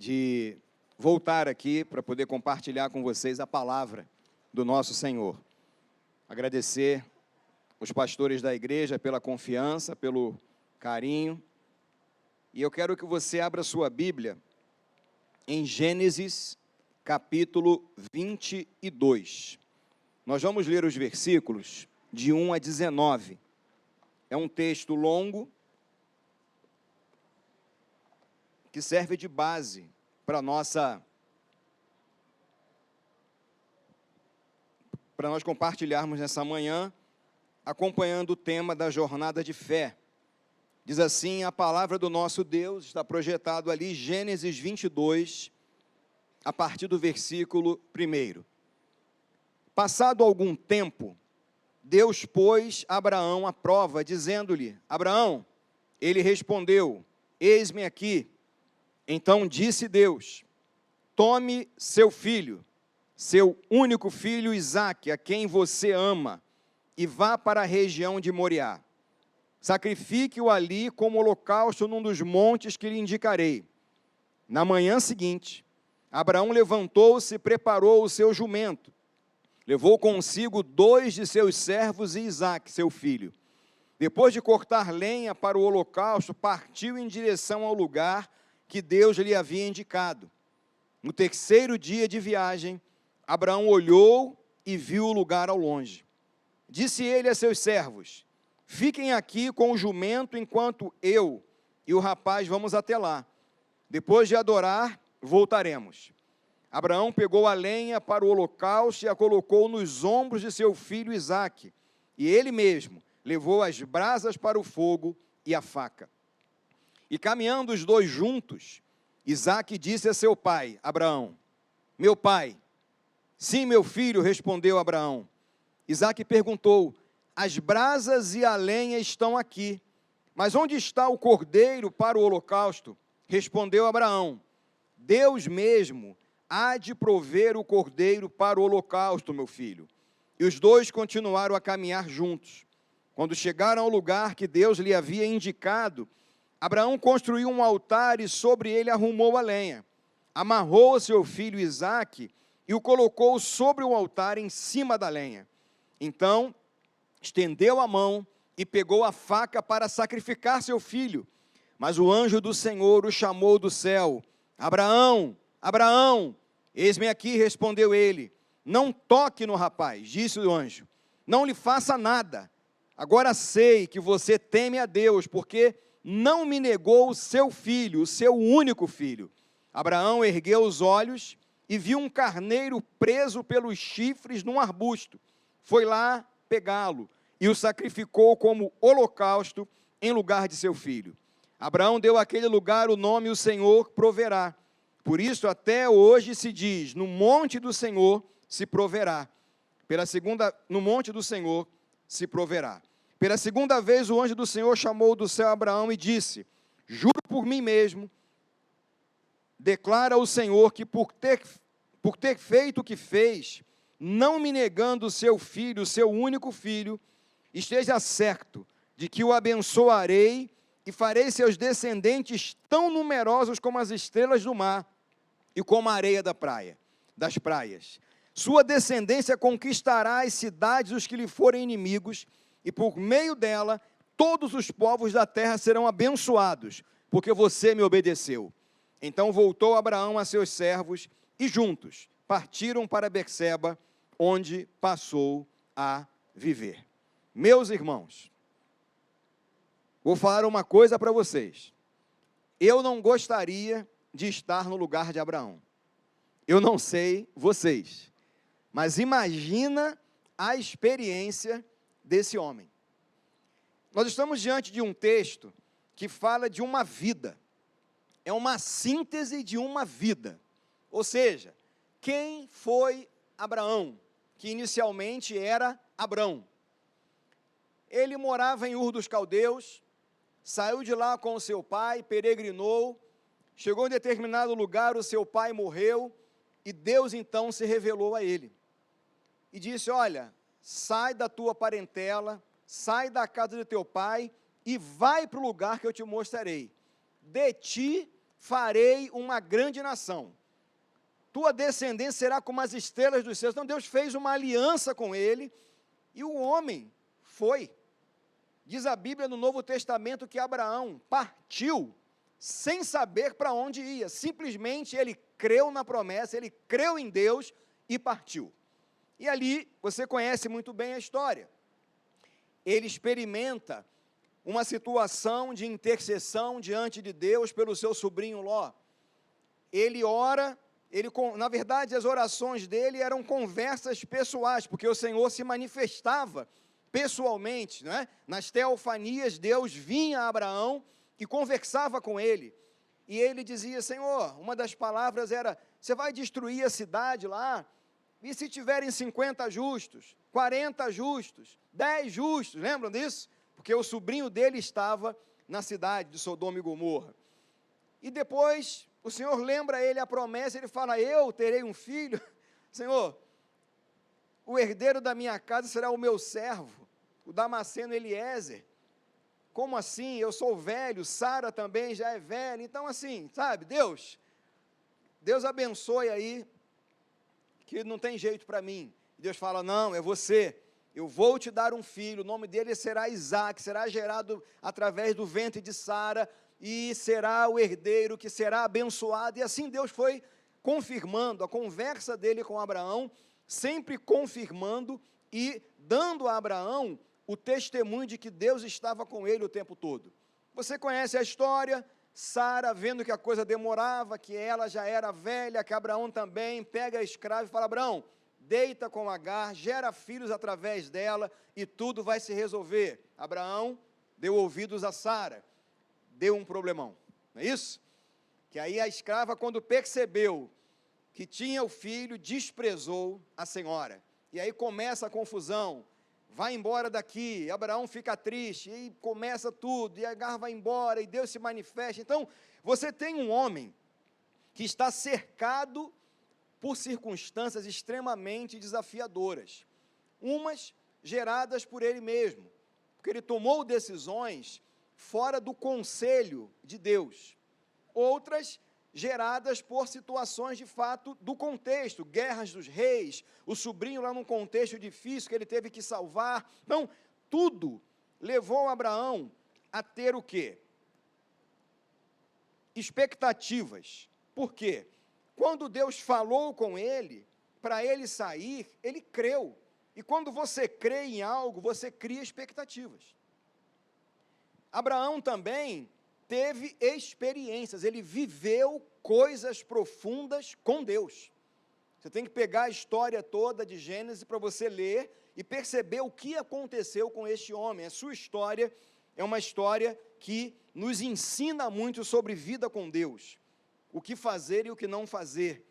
de voltar aqui para poder compartilhar com vocês a palavra do nosso Senhor. Agradecer os pastores da igreja pela confiança, pelo carinho. E eu quero que você abra sua Bíblia em Gênesis, capítulo 22. Nós vamos ler os versículos de 1 a 19. É um texto longo, que serve de base para nós compartilharmos nessa manhã, acompanhando o tema da jornada de fé. Diz assim, a palavra do nosso Deus, está projetado ali, Gênesis 22, a partir do versículo 1. Passado algum tempo, Deus pôs Abraão à prova, dizendo-lhe, Abraão, ele respondeu, eis-me aqui. Então disse Deus, tome seu filho, seu único filho Isaque, a quem você ama, e vá para a região de Moriá. Sacrifique-o ali como holocausto num dos montes que lhe indicarei. Na manhã seguinte, Abraão levantou-se e preparou o seu jumento. Levou consigo 2 de seus servos e Isaque, seu filho. Depois de cortar lenha para o holocausto, partiu em direção ao lugar que Deus lhe havia indicado. No terceiro dia de viagem, Abraão olhou e viu o lugar ao longe. Disse ele a seus servos, fiquem aqui com o jumento enquanto eu e o rapaz vamos até lá. Depois de adorar, voltaremos. Abraão pegou a lenha para o holocausto e a colocou nos ombros de seu filho Isaque, e ele mesmo levou as brasas para o fogo e a faca. E caminhando os dois juntos, Isaque disse a seu pai, Abraão, meu pai. Sim, meu filho, respondeu Abraão. Isaque perguntou, as brasas e a lenha estão aqui, mas onde está o cordeiro para o holocausto? Respondeu Abraão, Deus mesmo há de prover o cordeiro para o holocausto, meu filho. E os dois continuaram a caminhar juntos. Quando chegaram ao lugar que Deus lhe havia indicado, Abraão construiu um altar e sobre ele arrumou a lenha. Amarrou seu filho Isaque e o colocou sobre o altar em cima da lenha. Então, estendeu a mão e pegou a faca para sacrificar seu filho. Mas o anjo do Senhor o chamou do céu. Abraão, Abraão, eis-me aqui, respondeu ele. Não toque no rapaz, disse o anjo. Não lhe faça nada. Agora sei que você teme a Deus, porque não me negou o seu filho, o seu único filho. Abraão ergueu os olhos e viu um carneiro preso pelos chifres num arbusto. Foi lá pegá-lo e o sacrificou como holocausto em lugar de seu filho. Abraão deu àquele lugar o nome o Senhor proverá. Por isso até hoje se diz, no monte do Senhor se proverá. No monte do Senhor se proverá. Pela segunda vez o anjo do Senhor chamou do céu Abraão e disse, juro por mim mesmo, declara o Senhor que por ter feito o que fez, não me negando o seu filho, o seu único filho, esteja certo de que o abençoarei e farei seus descendentes tão numerosos como as estrelas do mar e como a areia das praias. Sua descendência conquistará as cidades dos que lhe forem inimigos, e por meio dela, todos os povos da terra serão abençoados, porque você me obedeceu. Então voltou Abraão a seus servos, e juntos partiram para Berseba, onde passou a viver. Meus irmãos, vou falar uma coisa para vocês. Eu não gostaria de estar no lugar de Abraão. Eu não sei vocês, mas imagina a experiência desse homem. Nós estamos diante de um texto que fala de uma vida. É uma síntese de uma vida. Ou seja, quem foi Abraão, que inicialmente era Abrão? Ele morava em Ur dos Caldeus, saiu de lá com o seu pai, peregrinou, chegou em determinado lugar, o seu pai morreu, e Deus então se revelou a ele. E disse, olha, sai da tua parentela, sai da casa de teu pai, e vai para o lugar que eu te mostrarei. De ti farei uma grande nação. Tua descendência será como as estrelas dos céus. Então Deus fez uma aliança com ele, e o homem foi. Diz a Bíblia no Novo Testamento que Abraão partiu sem saber para onde ia. Simplesmente ele creu na promessa, ele creu em Deus e partiu. E ali, você conhece muito bem a história. Ele experimenta uma situação de intercessão diante de Deus pelo seu sobrinho Ló. Ele ora, na verdade, as orações dele eram conversas pessoais, porque o Senhor se manifestava pessoalmente, não é? Nas teofanias, Deus vinha a Abraão e conversava com ele. E ele dizia: Senhor, uma das palavras era: você vai destruir a cidade lá? E se tiverem 50 justos, 40 justos, 10 justos, lembram disso? Porque o sobrinho dele estava na cidade de Sodoma e Gomorra. E depois, o Senhor lembra ele a promessa, ele fala: eu terei um filho. Senhor, o herdeiro da minha casa será o meu servo, o Damasceno Eliezer. Como assim? Eu sou velho, Sara também já é velha. Então assim, sabe, Deus abençoe aí, que não tem jeito para mim. Deus fala: não, é você, eu vou te dar um filho, o nome dele será Isaque, será gerado através do ventre de Sara, e será o herdeiro que será abençoado. E assim Deus foi confirmando a conversa dele com Abraão, sempre confirmando e dando a Abraão o testemunho de que Deus estava com ele o tempo todo. Você conhece a história. Sara, vendo que a coisa demorava, que ela já era velha, que Abraão também, pega a escrava e fala: Abraão, deita com Agar, gera filhos através dela, e tudo vai se resolver. Abraão deu ouvidos a Sara, deu um problemão, não é isso? Que aí a escrava, quando percebeu que tinha o filho, desprezou a senhora, e aí começa a confusão. Vai embora daqui, Abraão fica triste, e começa tudo, e Agar vai embora, e Deus se manifesta. Então, você tem um homem que está cercado por circunstâncias extremamente desafiadoras, umas geradas por ele mesmo, porque ele tomou decisões fora do conselho de Deus, outras geradas por situações de fato do contexto, guerras dos reis, o sobrinho lá num contexto difícil que ele teve que salvar. Então, tudo levou Abraão a ter o quê? Expectativas. Por quê? Quando Deus falou com ele, para ele sair, ele creu. E quando você crê em algo, você cria expectativas. Abraão também teve experiências, ele viveu coisas profundas com Deus. Você tem que pegar a história toda de Gênesis para você ler e perceber o que aconteceu com este homem. A sua história é uma história que nos ensina muito sobre vida com Deus, o que fazer e o que não fazer.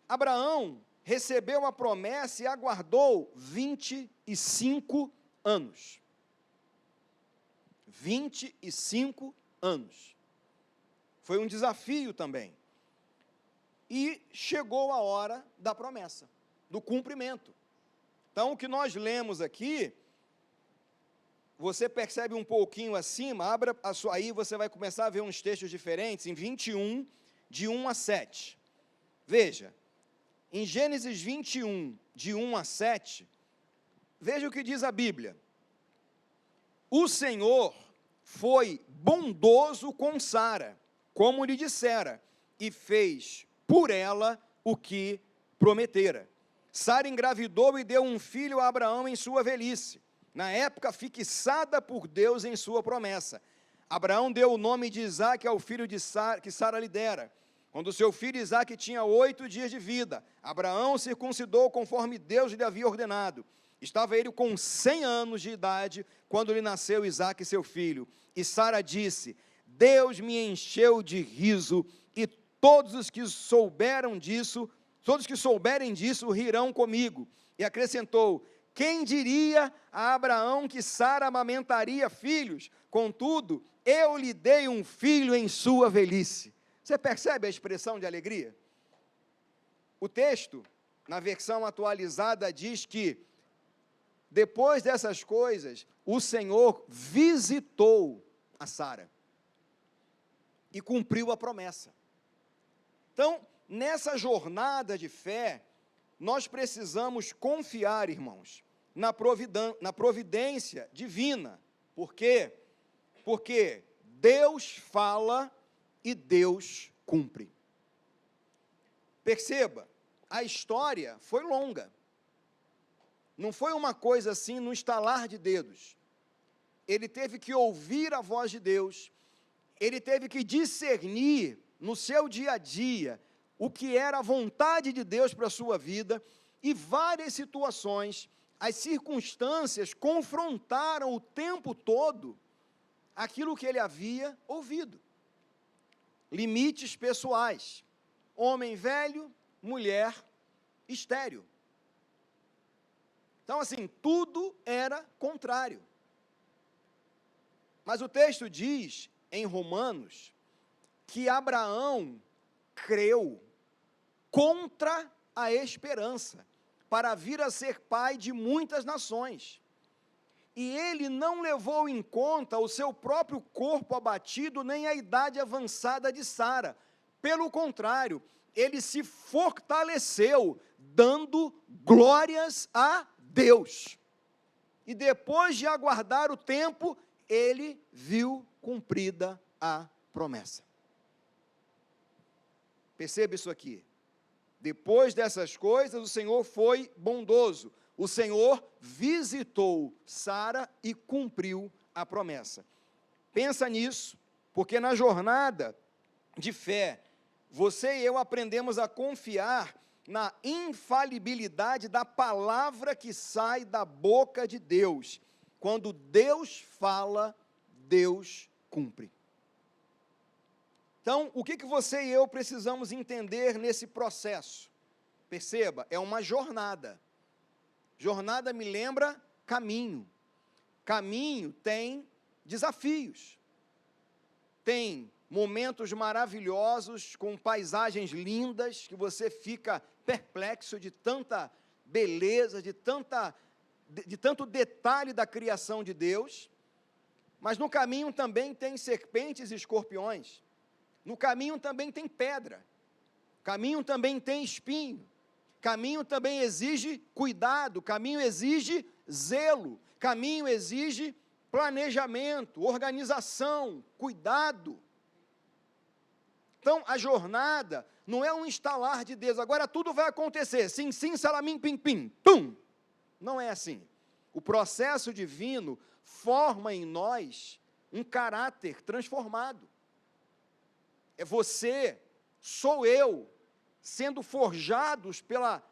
Abraão recebeu a promessa e aguardou 25 anos. 25 anos. Foi um desafio também. E chegou a hora da promessa, do cumprimento. Então, o que nós lemos aqui, você percebe um pouquinho acima, abra a sua, aí você vai começar a ver uns textos diferentes, em 21, de 1 a 7. Veja, em Gênesis 21, de 1 a 7, veja o que diz a Bíblia. O Senhor foi bondoso com Sara, como lhe dissera, e fez por ela o que prometera. Sara engravidou e deu um filho a Abraão em sua velhice, na época fixada por Deus em sua promessa. Abraão deu o nome de Isaque ao filho de Sara, que Sara lhe dera. Quando seu filho Isaque tinha 8 dias de vida, Abraão circuncidou conforme Deus lhe havia ordenado. Estava ele com 100 anos de idade, quando lhe nasceu Isaque, seu filho. E Sara disse: Deus me encheu de riso, e todos os que souberem disso rirão comigo. E acrescentou: quem diria a Abraão que Sara amamentaria filhos? Contudo, eu lhe dei um filho em sua velhice. Você percebe a expressão de alegria? O texto, na versão atualizada, diz que depois dessas coisas, o Senhor visitou a Sara. e cumpriu a promessa. Então, nessa jornada de fé, nós precisamos confiar, irmãos, na providência divina. Por quê? Porque Deus fala e Deus cumpre. Perceba, a história foi longa. Não foi uma coisa assim no estalar de dedos. Ele teve que ouvir a voz de Deus, ele teve que discernir no seu dia a dia o que era a vontade de Deus para a sua vida, e várias situações, as circunstâncias confrontaram o tempo todo aquilo que ele havia ouvido. Limites pessoais, homem velho, mulher estéril. Então, assim, tudo era contrário. Mas o texto diz, em Romanos, que Abraão creu contra a esperança, para vir a ser pai de muitas nações. E ele não levou em conta o seu próprio corpo abatido, nem a idade avançada de Sara. Pelo contrário, ele se fortaleceu, dando glórias a Deus. E depois de aguardar o tempo, ele viu cumprida a promessa. Perceba isso aqui. Depois dessas coisas, o Senhor foi bondoso. O Senhor visitou Sara e cumpriu a promessa. Pensa nisso, porque na jornada de fé, você e eu aprendemos a confiar na infalibilidade da palavra que sai da boca de Deus. Quando Deus fala, Deus cumpre. Então, o que você e eu precisamos entender nesse processo? Perceba, é uma jornada. Jornada me lembra caminho. Caminho tem desafios. Tem momentos maravilhosos, com paisagens lindas, que você fica perplexo de tanta beleza, de tanto detalhe da criação de Deus. Mas no caminho também tem serpentes e escorpiões. No caminho também tem pedra, caminho também tem espinho, caminho também exige cuidado, caminho exige zelo, caminho exige planejamento, organização, cuidado. Então, a jornada não é um estalar de Deus, agora tudo vai acontecer, sim, sim, salamim, pim, pim, pum. Não é assim. O processo divino forma em nós um caráter transformado. É você, sou eu, sendo forjados pela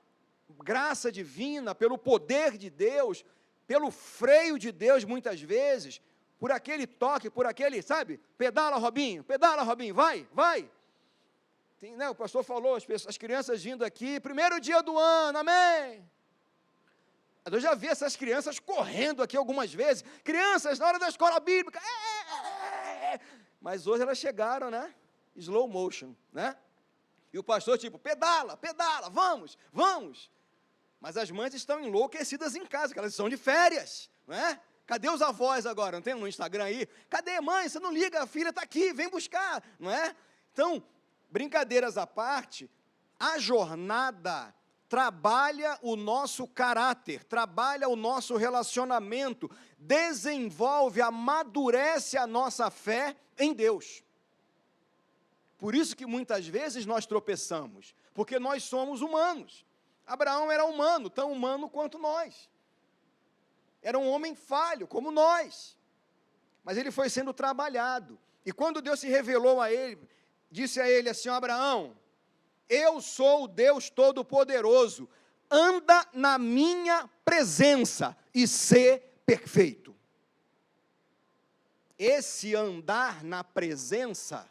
graça divina, pelo poder de Deus, pelo freio de Deus, muitas vezes, por aquele toque, por aquele, sabe, pedala, Robinho, vai, vai. Tem, né, o pastor falou, as crianças vindo aqui, primeiro dia do ano, amém. Eu já vi essas crianças correndo aqui algumas vezes, crianças na hora da escola bíblica, mas hoje elas chegaram, né? Slow motion, né? E o pastor tipo, pedala, vamos. Mas as mães estão enlouquecidas em casa, porque elas estão de férias, não é? Cadê os avós agora? Não tem no Instagram aí? Cadê, mãe? Você não liga, a filha está aqui, vem buscar, não é? Então, brincadeiras à parte, a jornada trabalha o nosso caráter, trabalha o nosso relacionamento, desenvolve, amadurece a nossa fé em Deus. Por isso que muitas vezes nós tropeçamos, porque nós somos humanos. Abraão era humano, tão humano quanto nós. Era um homem falho, como nós. Mas ele foi sendo trabalhado. E quando Deus se revelou a ele, disse a ele assim, Abraão, eu sou o Deus Todo-Poderoso, anda na minha presença e sê perfeito. Esse andar na presença,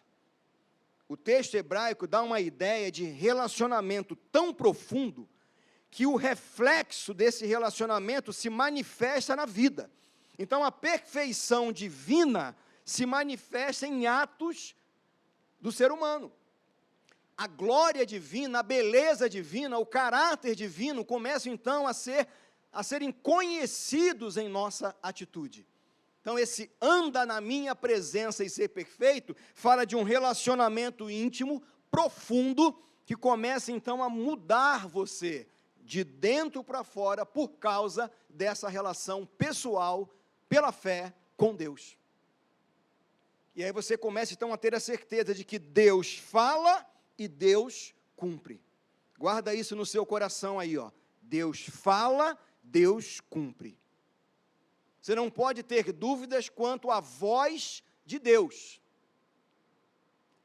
o texto hebraico dá uma ideia de relacionamento tão profundo, que o reflexo desse relacionamento se manifesta na vida. Então, a perfeição divina se manifesta em atos do ser humano. A glória divina, a beleza divina, o caráter divino começam, então, a serem conhecidos em nossa atitude. Então, esse anda na minha presença e ser perfeito, fala de um relacionamento íntimo, profundo, que começa, então, a mudar você, de dentro para fora, por causa dessa relação pessoal, pela fé, com Deus. E aí você começa, então, a ter a certeza de que Deus fala e Deus cumpre. Guarda isso no seu coração aí, ó. Deus fala, Deus cumpre. Você não pode ter dúvidas quanto à voz de Deus.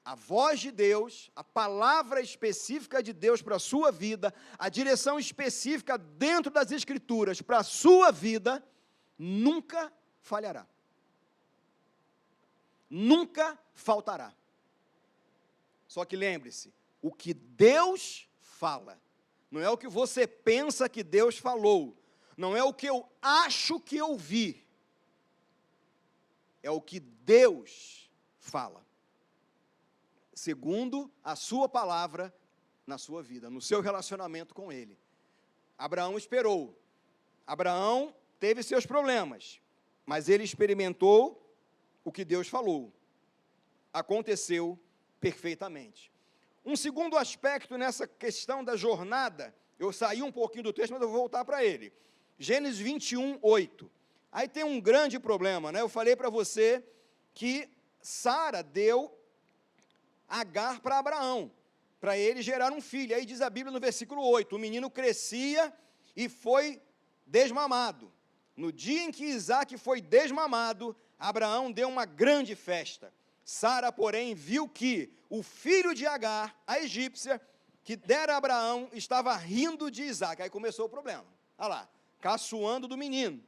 A voz de Deus, a palavra específica de Deus para a sua vida, a direção específica dentro das Escrituras para a sua vida, nunca falhará. Nunca faltará. Só que lembre-se, o que Deus fala, não é o que você pensa que Deus falou, não é o que eu acho que eu vi, é o que Deus fala, segundo a sua palavra na sua vida, no seu relacionamento com Ele. Abraão esperou, Abraão teve seus problemas, mas ele experimentou o que Deus falou, aconteceu perfeitamente. Um segundo aspecto nessa questão da jornada, eu saí um pouquinho do texto, mas eu vou voltar para ele. Gênesis 21, 8. Aí tem um grande problema, né? Eu falei para você que Sara deu Agar para Abraão, para ele gerar um filho. Aí diz a Bíblia no versículo 8, o menino crescia e foi desmamado. No dia em que Isaque foi desmamado, Abraão deu uma grande festa. Sara, porém, viu que o filho de Agar, a egípcia, que dera a Abraão, estava rindo de Isaque. Aí começou o problema. Olha lá, caçoando do menino.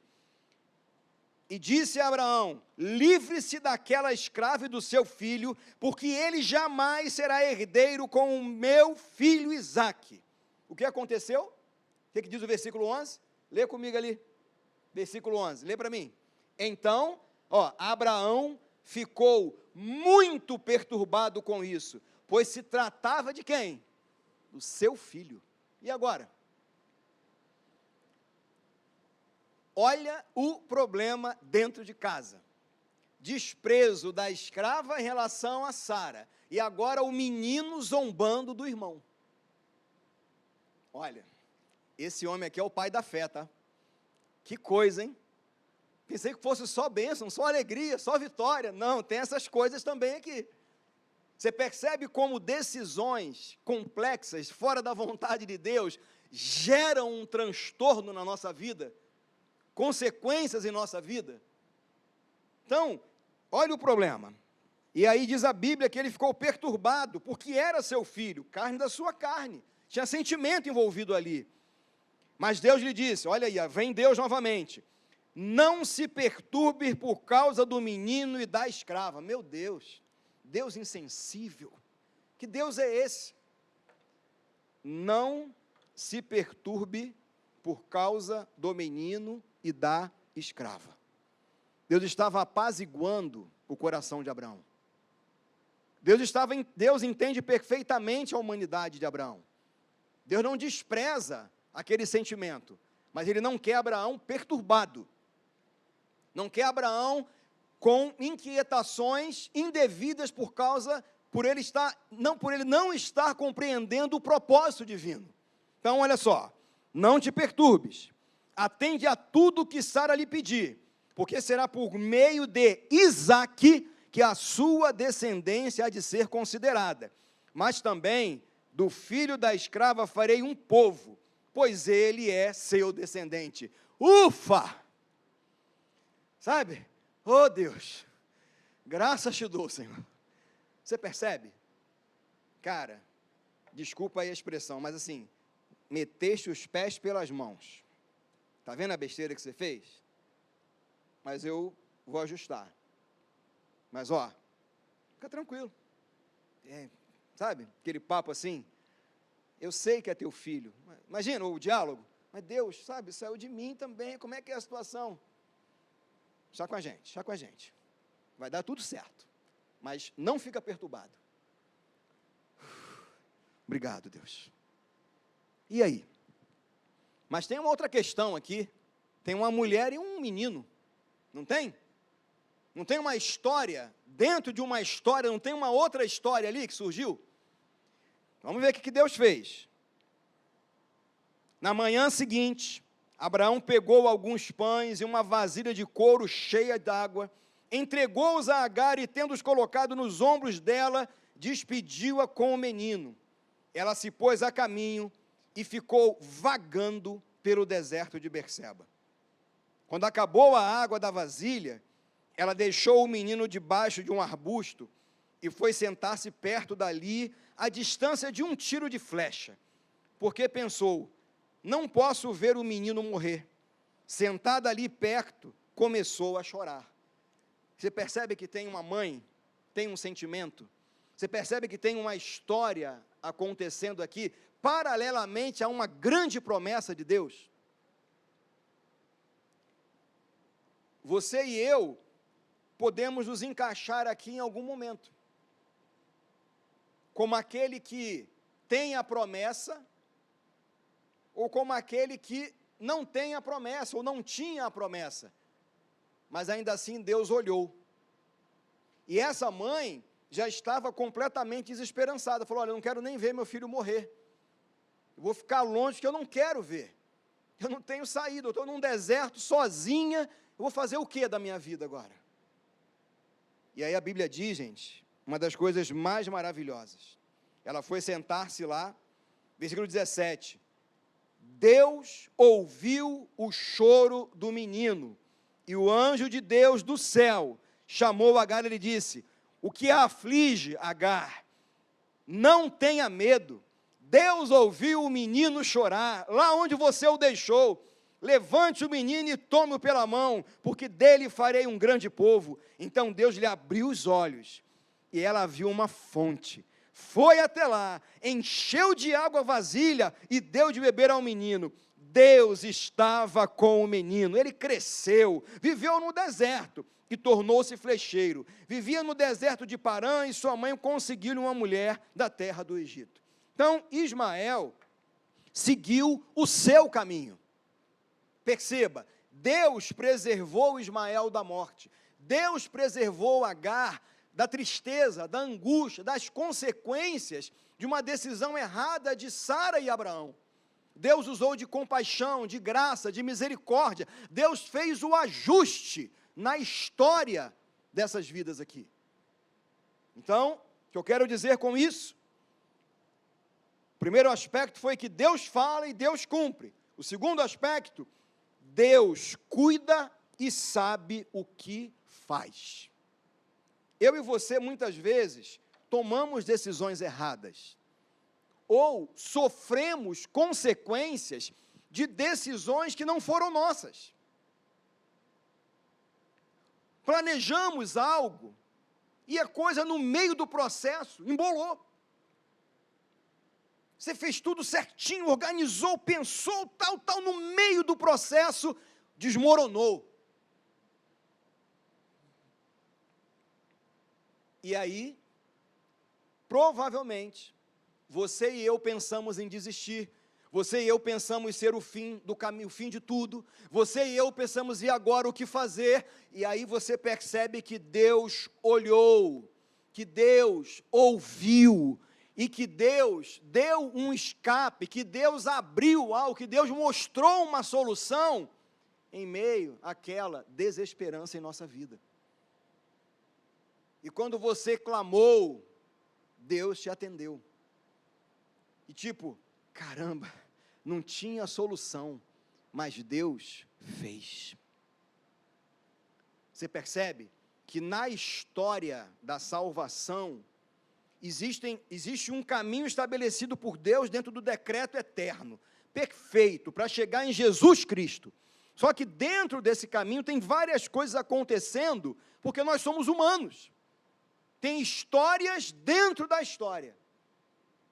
E disse a Abraão, livre-se daquela escrava e do seu filho, porque ele jamais será herdeiro com o meu filho Isaque. O que aconteceu? O que diz o versículo 11? Lê comigo ali, versículo 11, lê para mim. Então, Abraão ficou muito perturbado com isso, pois se tratava de quem? Do seu filho. E agora? Olha o problema dentro de casa. Desprezo da escrava em relação a Sara. E agora o menino zombando do irmão. Olha, esse homem aqui é o pai da fé, tá? Que coisa, hein? Pensei que fosse só bênção, só alegria, só vitória. Não, tem essas coisas também aqui. Você percebe como decisões complexas, fora da vontade de Deus, geram um transtorno na nossa vida? Consequências em nossa vida? Então, olha o problema. E aí diz a Bíblia que ele ficou perturbado, porque era seu filho, carne da sua carne. Tinha sentimento envolvido ali. Mas Deus lhe disse, olha aí, vem Deus novamente. Não se perturbe por causa do menino e da escrava. Meu Deus, Deus insensível. Que Deus é esse? Não se perturbe por causa do menino e da escrava. Deus estava apaziguando o coração de Abraão. Deus entende perfeitamente a humanidade de Abraão. Deus não despreza aquele sentimento, mas Ele não quer Abraão perturbado. Não quer Abraão com inquietações indevidas por ele não estar compreendendo o propósito divino. Então, olha só, não te perturbes, atende a tudo que Sara lhe pedir, porque será por meio de Isaque que a sua descendência há de ser considerada, mas também do filho da escrava farei um povo, pois ele é seu descendente. Ufa! Sabe? Oh Deus, graças te dou, Senhor. Você percebe? Cara, desculpa aí a expressão, mas assim, meteste os pés pelas mãos. Está vendo a besteira que você fez? Mas eu vou ajustar. Mas fica tranquilo. Sabe, aquele papo assim, eu sei que é teu filho. Imagina o diálogo, mas Deus, sabe, saiu de mim também, como é que é a situação? Está com a gente. Vai dar tudo certo. Mas não fica perturbado. Obrigado, Deus. E aí? Mas tem uma outra questão aqui. Tem uma mulher e um menino. Não tem? Não tem uma história, dentro de uma história, não tem uma outra história ali que surgiu? Vamos ver o que Deus fez. Na manhã seguinte, Abraão pegou alguns pães e uma vasilha de couro cheia d'água, entregou-os a Agar e, tendo-os colocado nos ombros dela, despediu-a com o menino. Ela se pôs a caminho e ficou vagando pelo deserto de Berseba. Quando acabou a água da vasilha, ela deixou o menino debaixo de um arbusto e foi sentar-se perto dali, à distância de um tiro de flecha, porque pensou: não posso ver o menino morrer. Sentada ali perto, começou a chorar. Você percebe que tem uma mãe, tem um sentimento? Você percebe que tem uma história acontecendo aqui, paralelamente a uma grande promessa de Deus? Você e eu podemos nos encaixar aqui em algum momento, como aquele que tem a promessa, ou como aquele que não tem a promessa, ou não tinha a promessa, mas ainda assim Deus olhou, e essa mãe já estava completamente desesperançada, falou: olha, eu não quero nem ver meu filho morrer, eu vou ficar longe, que eu não quero ver, eu não tenho saída, eu estou num deserto, sozinha, eu vou fazer o que da minha vida agora? E aí a Bíblia diz, gente, uma das coisas mais maravilhosas, ela foi sentar-se lá, versículo 17, Deus ouviu o choro do menino, e o anjo de Deus do céu chamou Agar e lhe disse: o que a aflige, Agar? Não tenha medo, Deus ouviu o menino chorar, lá onde você o deixou, levante o menino e tome-o pela mão, porque dele farei um grande povo. Então Deus lhe abriu os olhos, e ela viu uma fonte, foi até lá, encheu de água a vasilha, e deu de beber ao menino. Deus estava com o menino, ele cresceu, viveu no deserto, e tornou-se flecheiro, vivia no deserto de Parã, e sua mãe conseguiu uma mulher da terra do Egito. Então Ismael seguiu o seu caminho. Perceba, Deus preservou Ismael da morte, Deus preservou Agar da tristeza, da angústia, das consequências de uma decisão errada de Sara e Abraão. Deus usou de compaixão, de graça, de misericórdia, Deus fez o ajuste na história dessas vidas aqui. Então, o que eu quero dizer com isso? O primeiro aspecto foi que Deus fala e Deus cumpre. O segundo aspecto, Deus cuida e sabe o que faz. Eu e você, muitas vezes, tomamos decisões erradas, ou sofremos consequências de decisões que não foram nossas. Planejamos algo, e a coisa no meio do processo embolou. Você fez tudo certinho, organizou, pensou, tal, no meio do processo, desmoronou. E aí, provavelmente, você e eu pensamos em desistir, você e eu pensamos ser o fim do caminho, o fim de tudo, você e eu pensamos, e agora o que fazer? E aí você percebe que Deus olhou, que Deus ouviu, e que Deus deu um escape, que Deus abriu algo, que Deus mostrou uma solução em meio àquela desesperança em nossa vida. E quando você clamou, Deus te atendeu. E tipo, caramba, não tinha solução, mas Deus fez. Você percebe que na história da salvação, existe um caminho estabelecido por Deus dentro do decreto eterno, perfeito, para chegar em Jesus Cristo. Só que dentro desse caminho tem várias coisas acontecendo, porque nós somos humanos. Tem histórias dentro da história.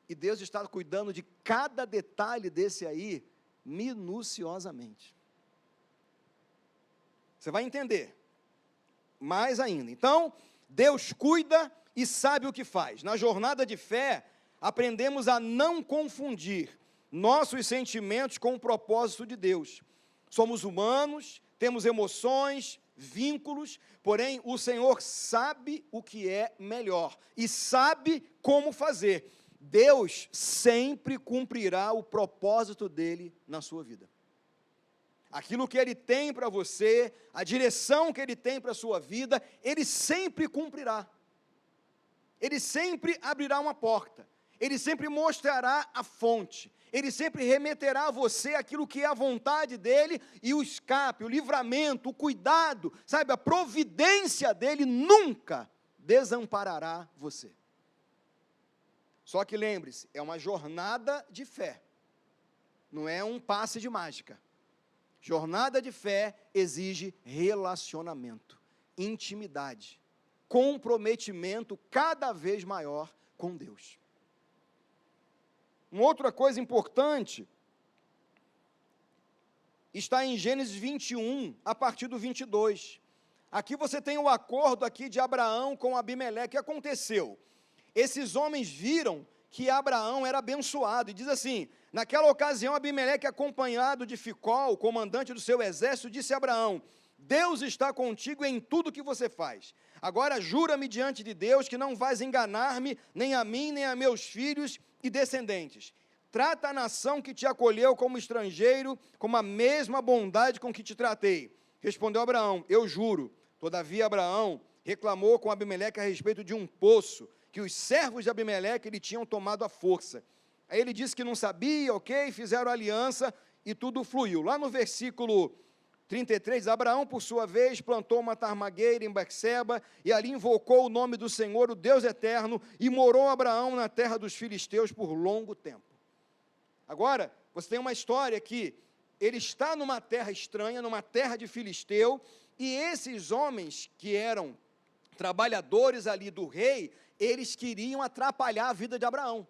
E Deus está cuidando de cada detalhe desse aí, minuciosamente. Você vai entender mais ainda. Então, Deus cuida e sabe o que faz. Na jornada de fé, aprendemos a não confundir nossos sentimentos com o propósito de Deus. Somos humanos, temos emoções, vínculos, porém o Senhor sabe o que é melhor e sabe como fazer. Deus sempre cumprirá o propósito dele na sua vida. Aquilo que ele tem para você, a direção que ele tem para a sua vida, ele sempre cumprirá. Ele sempre abrirá uma porta, ele sempre mostrará a fonte, ele sempre remeterá a você aquilo que é a vontade dele, e o escape, o livramento, o cuidado, sabe, a providência dele nunca desamparará você. Só que lembre-se, é uma jornada de fé, não é um passe de mágica. Jornada de fé exige relacionamento, intimidade, comprometimento cada vez maior com Deus. Uma outra coisa importante está em Gênesis 21, a partir do 22. Aqui você tem o acordo aqui de Abraão com Abimeleque. O que aconteceu? Esses homens viram que Abraão era abençoado, e diz assim: naquela ocasião Abimeleque, acompanhado de Ficol, comandante do seu exército, disse a Abraão: Deus está contigo em tudo que você faz. Agora jura-me diante de Deus que não vais enganar-me, nem a mim, nem a meus filhos e descendentes. Trata a nação que te acolheu como estrangeiro, com a mesma bondade com que te tratei. Respondeu Abraão: eu juro. Todavia Abraão reclamou com Abimeleque a respeito de um poço, que os servos de Abimeleque lhe tinham tomado à força. Aí ele disse que não sabia, ok, fizeram aliança e tudo fluiu. Lá no versículo 33, Abraão, por sua vez, plantou uma tarmagueira em Berseba, e ali invocou o nome do Senhor, o Deus eterno, e morou Abraão na terra dos filisteus por longo tempo. Agora, você tem uma história que ele está numa terra estranha, numa terra de filisteu, e esses homens que eram trabalhadores ali do rei, eles queriam atrapalhar a vida de Abraão.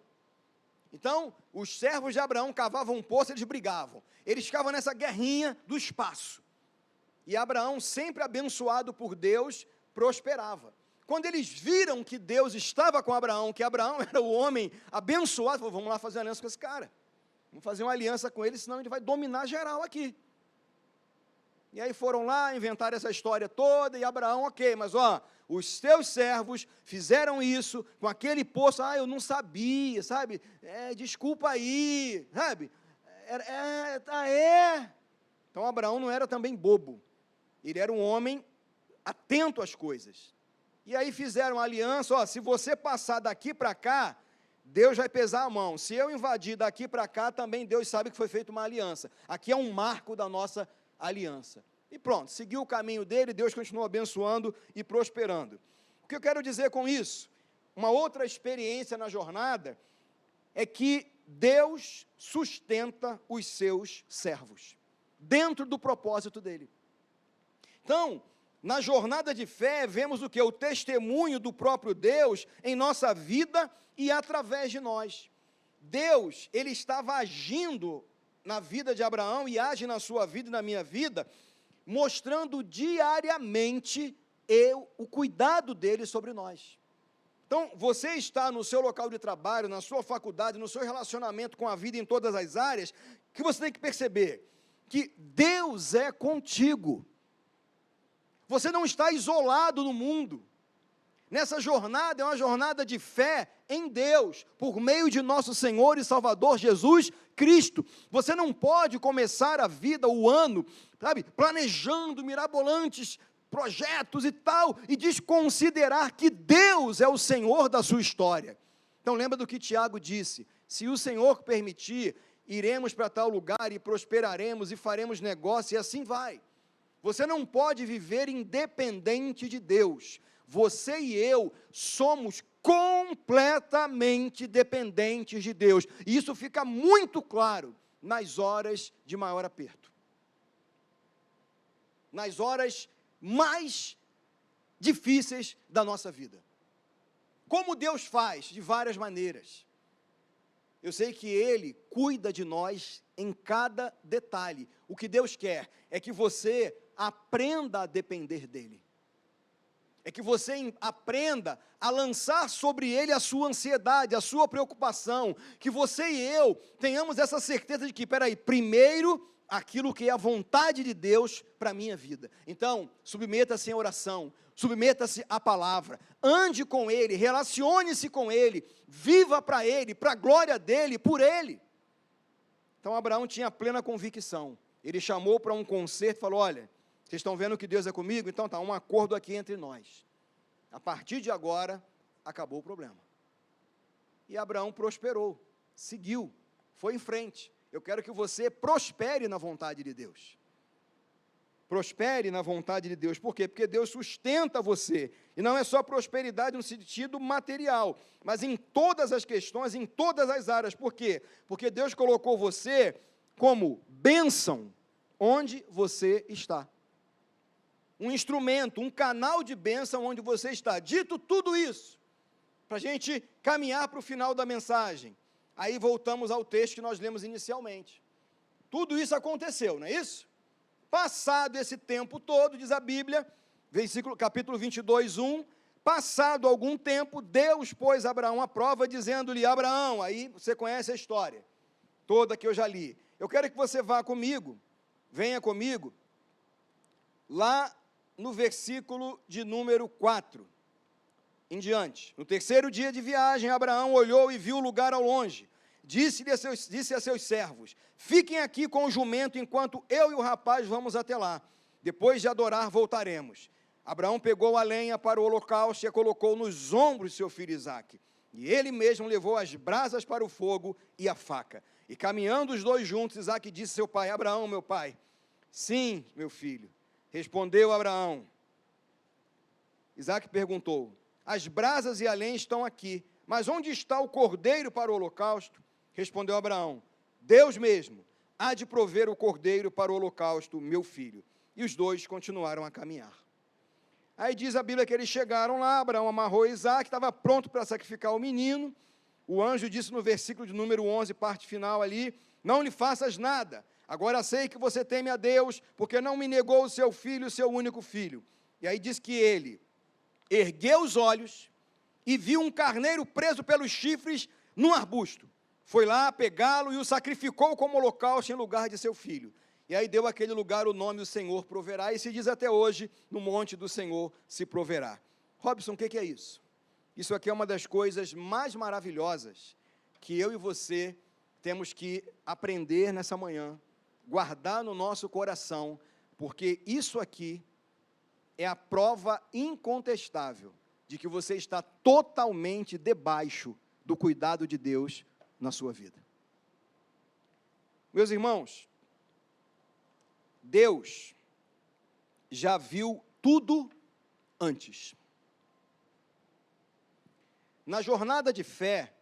Então, os servos de Abraão cavavam um poço, eles brigavam. Eles ficavam nessa guerrinha do espaço. E Abraão, sempre abençoado por Deus, prosperava. Quando eles viram que Deus estava com Abraão, que Abraão era o homem abençoado, falaram: vamos lá fazer aliança com esse cara. Vamos fazer uma aliança com ele, senão ele vai dominar geral aqui. E aí foram lá, inventaram essa história toda, e Abraão, ok, mas os teus servos fizeram isso com aquele poço, eu não sabia, sabe, desculpa aí, sabe, Então Abraão não era também bobo, ele era um homem atento às coisas, e aí fizeram uma aliança, se você passar daqui para cá, Deus vai pesar a mão, se eu invadir daqui para cá, também Deus sabe que foi feita uma aliança, aqui é um marco da nossa aliança. E pronto, seguiu o caminho dele, Deus continuou abençoando e prosperando. O que eu quero dizer com isso? Uma outra experiência na jornada é que Deus sustenta os seus servos, dentro do propósito dele. Então, na jornada de fé, vemos o que? O testemunho do próprio Deus em nossa vida e através de nós. Deus, ele estava agindo na vida de Abraão e age na sua vida e na minha vida, mostrando diariamente o cuidado dele sobre nós. Então, você está no seu local de trabalho, na sua faculdade, no seu relacionamento com a vida em todas as áreas, que você tem que perceber que Deus é contigo. Você não está isolado no mundo. Nessa jornada, é uma jornada de fé em Deus, por meio de nosso Senhor e Salvador Jesus Cristo. Você não pode começar a vida, o ano, sabe, planejando mirabolantes projetos e tal, e desconsiderar que Deus é o Senhor da sua história. Então lembra do que Tiago disse: se o Senhor permitir, iremos para tal lugar e prosperaremos e faremos negócio, e assim vai. Você não pode viver independente de Deus. Você e eu somos completamente dependentes de Deus, e isso fica muito claro nas horas de maior aperto, nas horas mais difíceis da nossa vida. Como Deus faz? De várias maneiras. Eu sei que Ele cuida de nós em cada detalhe. O que Deus quer é que você aprenda a depender dEle. É que você aprenda a lançar sobre Ele a sua ansiedade, a sua preocupação, que você e eu tenhamos essa certeza de que, primeiro aquilo que é a vontade de Deus para a minha vida. Então, submeta-se em oração, submeta-se à palavra, ande com Ele, relacione-se com Ele, viva para Ele, para a glória dEle, por Ele. Então, Abraão tinha plena convicção. Ele chamou para um concerto e falou, olha, vocês estão vendo que Deus é comigo? Então está um acordo aqui entre nós. A partir de agora, acabou o problema. E Abraão prosperou, seguiu, foi em frente. Eu quero que você prospere na vontade de Deus. Prospere na vontade de Deus. Por quê? Porque Deus sustenta você. E não é só prosperidade no sentido material, mas em todas as questões, em todas as áreas. Por quê? Porque Deus colocou você como bênção onde você está. Um instrumento, um canal de bênção onde você está. Dito tudo isso, para a gente caminhar para o final da mensagem, aí voltamos ao texto que nós lemos inicialmente. Tudo isso aconteceu, não é isso? Passado esse tempo todo, diz a Bíblia, capítulo 22, 1, passado algum tempo, Deus pôs Abraão à prova, dizendo-lhe, Abraão, aí você conhece a história, toda que eu já li. Eu quero que você vá comigo, venha comigo, lá no versículo de número 4, em diante. No terceiro dia de viagem, Abraão olhou e viu o lugar ao longe. Disse a seus servos, fiquem aqui com o jumento, enquanto eu e o rapaz vamos até lá. Depois de adorar, voltaremos. Abraão pegou a lenha para o holocausto e a colocou nos ombros de seu filho Isaque. E ele mesmo levou as brasas para o fogo e a faca. E caminhando os dois juntos, Isaque disse a seu pai, Abraão, meu pai. Sim, meu filho. Respondeu Abraão. Isaque perguntou, as brasas e a lenha estão aqui, mas onde está o cordeiro para o holocausto? Respondeu Abraão, Deus mesmo há de prover o cordeiro para o holocausto, meu filho. E os dois continuaram a caminhar. Aí diz a Bíblia que eles chegaram lá, Abraão amarrou Isaque, estava pronto para sacrificar o menino. O anjo disse no versículo de número 11, parte final ali, não lhe faças nada, agora sei que você teme a Deus, porque não me negou o seu filho, o seu único filho. E aí diz que ele ergueu os olhos e viu um carneiro preso pelos chifres num arbusto. Foi lá pegá-lo e o sacrificou como holocausto em lugar de seu filho. E aí deu àquele lugar o nome do Senhor proverá, e se diz até hoje, no monte do Senhor se proverá. Robson, o que é isso? Isso aqui é uma das coisas mais maravilhosas que eu e você temos que aprender nessa manhã, guardar no nosso coração, porque isso aqui é a prova incontestável de que você está totalmente debaixo do cuidado de Deus na sua vida. Meus irmãos, Deus já viu tudo antes. Na jornada de fé,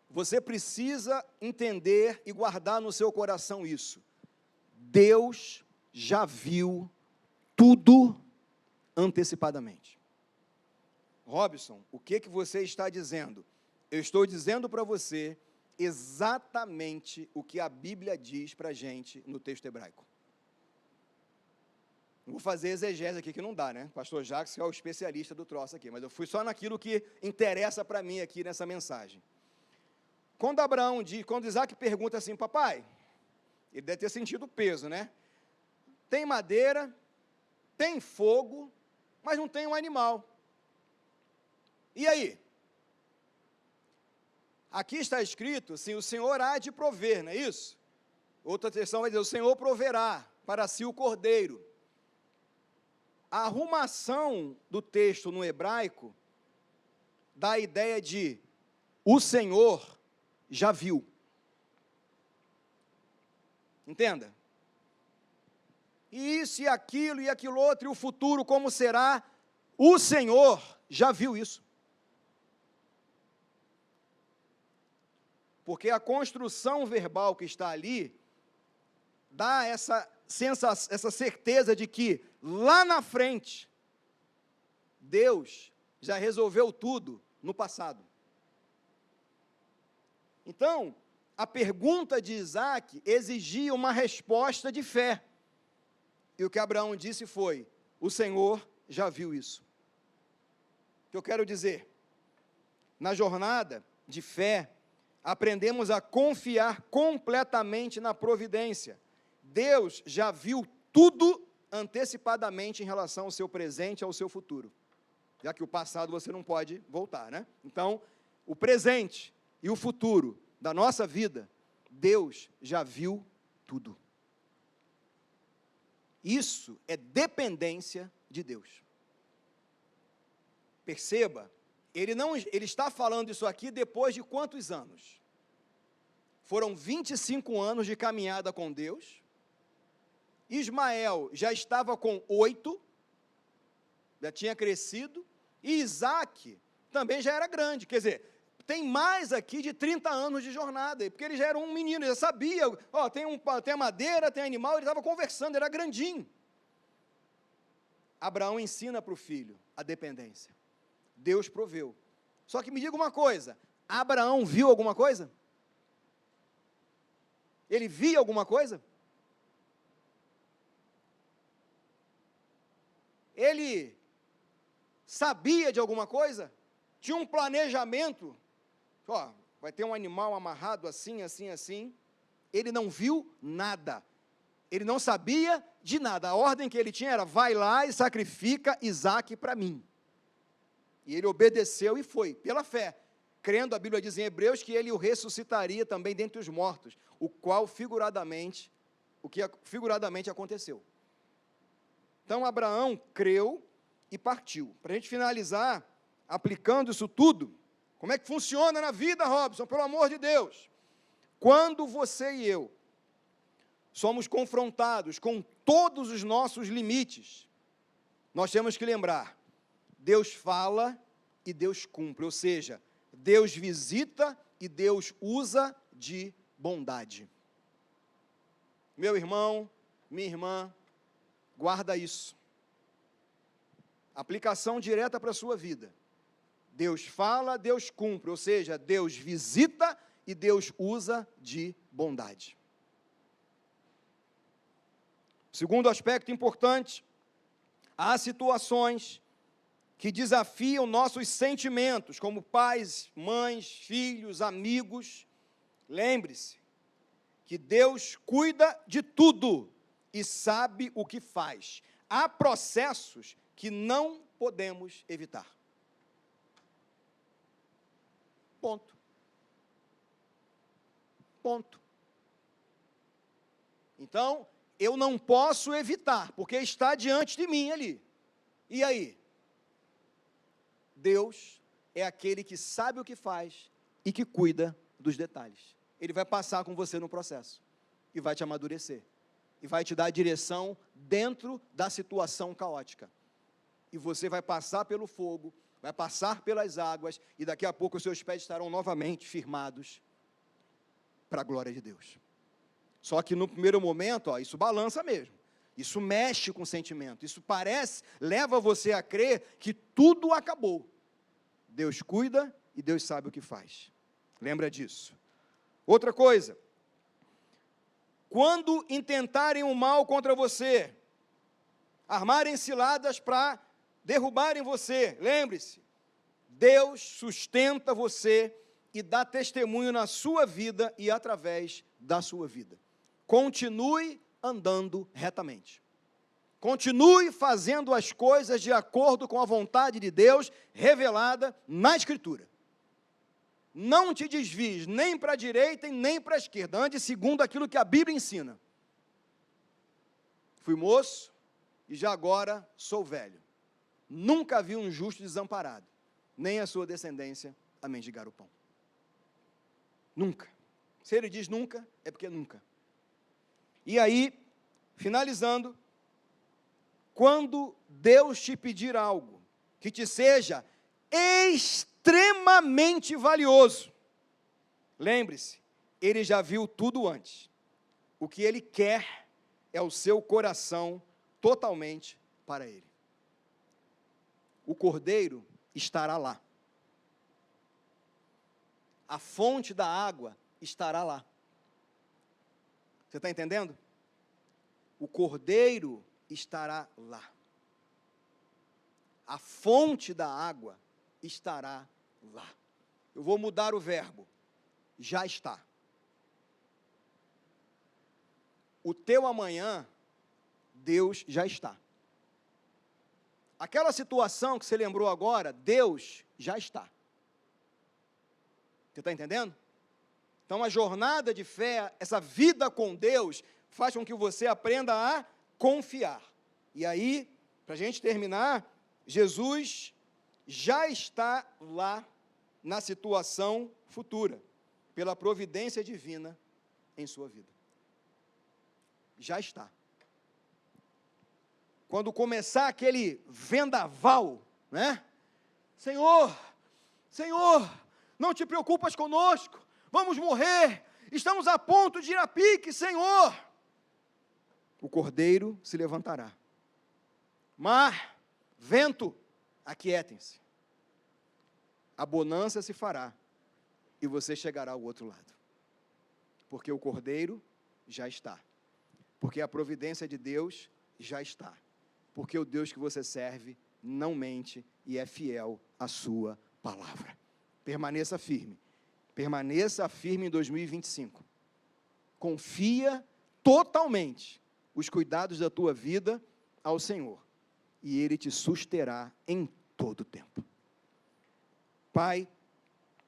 você precisa entender e guardar no seu coração isso. Deus já viu tudo antecipadamente. Robson, o que você está dizendo? Eu estou dizendo para você exatamente o que a Bíblia diz para a gente no texto hebraico. Não vou fazer exegese aqui, que não dá, né? Pastor Jacques, que é o especialista do troço aqui, mas eu fui só naquilo que interessa para mim aqui nessa mensagem. Quando Isaque pergunta assim, papai, ele deve ter sentido o peso, né? Tem madeira, tem fogo, mas não tem um animal. E aí? Aqui está escrito, assim, o Senhor há de prover, não é isso? Outra versão vai dizer, o Senhor proverá para si o cordeiro. A arrumação do texto no hebraico dá a ideia de o Senhor já viu. Entenda? E isso e aquilo outro, e o futuro como será, o Senhor já viu isso. Porque a construção verbal que está ali dá essa certeza de que lá na frente, Deus já resolveu tudo no passado. Então, a pergunta de Isaque exigia uma resposta de fé. E o que Abraão disse foi, o Senhor já viu isso. O que eu quero dizer? Na jornada de fé, aprendemos a confiar completamente na providência. Deus já viu tudo antecipadamente em relação ao seu presente e ao seu futuro. Já que o passado você não pode voltar, né? Então, o presente e o futuro da nossa vida, Deus já viu tudo. Isso é dependência de Deus. Perceba, ele está falando isso aqui depois de quantos anos? Foram 25 anos de caminhada com Deus. Ismael já estava com 8, já tinha crescido, e Isaac também já era grande, quer dizer, tem mais aqui de 30 anos de jornada, porque ele já era um menino, ele já sabia, tem a madeira, tem animal, ele estava conversando, ele era grandinho. Abraão ensina para o filho a dependência. Deus proveu. Só que me diga uma coisa, Abraão viu alguma coisa? Ele via alguma coisa? Ele sabia de alguma coisa? Tinha um planejamento? Ó, vai ter um animal amarrado assim, assim, assim. Ele não viu nada. Ele não sabia de nada. A ordem que ele tinha era, vai lá e sacrifica Isaque para mim. E ele obedeceu e foi, pela fé. Crendo, a Bíblia diz em Hebreus, que ele o ressuscitaria também dentre os mortos, o que figuradamente aconteceu. Então, Abraão creu e partiu. Para a gente finalizar, aplicando isso tudo, como é que funciona na vida, Robson? Pelo amor de Deus. Quando você e eu somos confrontados com todos os nossos limites, nós temos que lembrar, Deus fala e Deus cumpre, ou seja, Deus visita e Deus usa de bondade. Meu irmão, minha irmã, guarda isso. Aplicação direta para a sua vida. Deus fala, Deus cumpre, ou seja, Deus visita e Deus usa de bondade. Segundo aspecto importante, há situações que desafiam nossos sentimentos, como pais, mães, filhos, amigos. Lembre-se que Deus cuida de tudo e sabe o que faz. Há processos que não podemos evitar. Ponto. Ponto. Então, eu não posso evitar, porque está diante de mim ali. E aí? Deus é aquele que sabe o que faz e que cuida dos detalhes. Ele vai passar com você no processo e vai te amadurecer. E vai te dar a direção dentro da situação caótica. E você vai passar pelo fogo, vai passar pelas águas, e daqui a pouco os seus pés estarão novamente firmados para a glória de Deus. Só que no primeiro momento, isso balança mesmo. Isso mexe com o sentimento. Isso leva você a crer que tudo acabou. Deus cuida e Deus sabe o que faz. Lembra disso. Outra coisa. Quando intentarem o mal contra você, armarem ciladas para derrubarem você, lembre-se, Deus sustenta você e dá testemunho na sua vida e através da sua vida. Continue andando retamente. Continue fazendo as coisas de acordo com a vontade de Deus revelada na Escritura. Não te desvies nem para a direita e nem para a esquerda. Ande segundo aquilo que a Bíblia ensina. Fui moço e já agora sou velho. Nunca vi um justo desamparado, nem a sua descendência a mendigar o pão. Nunca. Se ele diz nunca, é porque nunca. E aí, finalizando, quando Deus te pedir algo que te seja extremamente valioso, lembre-se, Ele já viu tudo antes. O que Ele quer é o seu coração totalmente para Ele. O cordeiro estará lá. A fonte da água estará lá. Você está entendendo? O cordeiro estará lá. A fonte da água estará lá. Eu vou mudar o verbo. Já está. o teu amanhã, Deus já está. Aquela situação que você lembrou agora, Deus já está. Você está entendendo? Então, a jornada de fé, essa vida com Deus, faz com que você aprenda a confiar. E aí, para a gente terminar, Jesus já está lá na situação futura, pela providência divina em sua vida. Já está. Quando começar aquele vendaval, né? Senhor, Senhor, não te preocupas conosco, vamos morrer, estamos a ponto de ir a pique, Senhor. O cordeiro se levantará. Mar, vento, aquietem-se. A bonança se fará e você chegará ao outro lado. Porque o cordeiro já está. Porque a providência de Deus já está. Porque o Deus que você serve não mente e é fiel à sua palavra. Permaneça firme. Permaneça firme em 2025. Confia totalmente os cuidados da tua vida ao Senhor. E Ele te susterá em todo o tempo. Pai,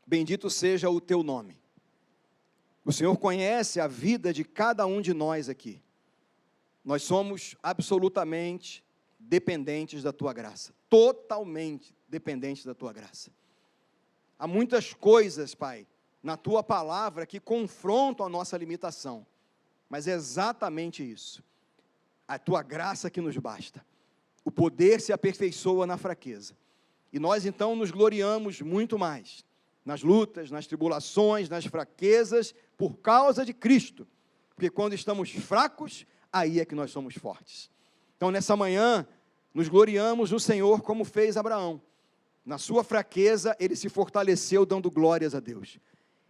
bendito seja o teu nome. O Senhor conhece a vida de cada um de nós aqui. Nós somos absolutamente dependentes da tua graça. Totalmente dependentes da tua graça. Há muitas coisas, Pai, na tua palavra que confrontam a nossa limitação. Mas é exatamente isso. A tua graça que nos basta. O poder se aperfeiçoa na fraqueza. E nós então nos gloriamos muito mais nas lutas, nas tribulações, nas fraquezas, por causa de Cristo. Porque quando estamos fracos, aí é que nós somos fortes. Então nessa manhã, nos gloriamos no Senhor como fez Abraão. Na sua fraqueza, ele se fortaleceu dando glórias a Deus.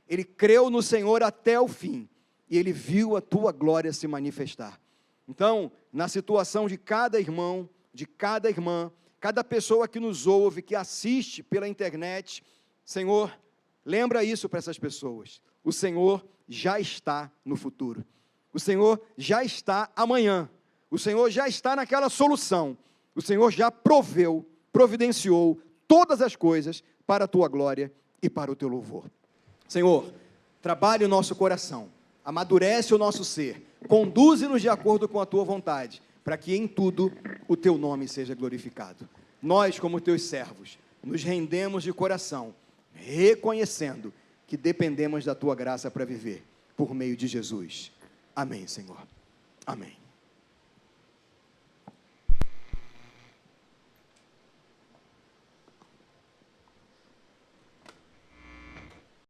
Ele creu no Senhor até o fim. E ele viu a tua glória se manifestar. Então, na situação de cada irmão, de cada irmã, cada pessoa que nos ouve, que assiste pela internet, Senhor, lembra isso para essas pessoas. O Senhor já está no futuro. O Senhor já está amanhã. O Senhor já está naquela solução. O Senhor já providenciou todas as coisas para a tua glória e para o teu louvor. Senhor, trabalhe o nosso coração, amadurece o nosso ser, conduze-nos de acordo com a tua vontade, para que em tudo o teu nome seja glorificado. Nós, como teus servos, nos rendemos de coração, reconhecendo que dependemos da tua graça para viver, por meio de Jesus. Amém, Senhor. Amém.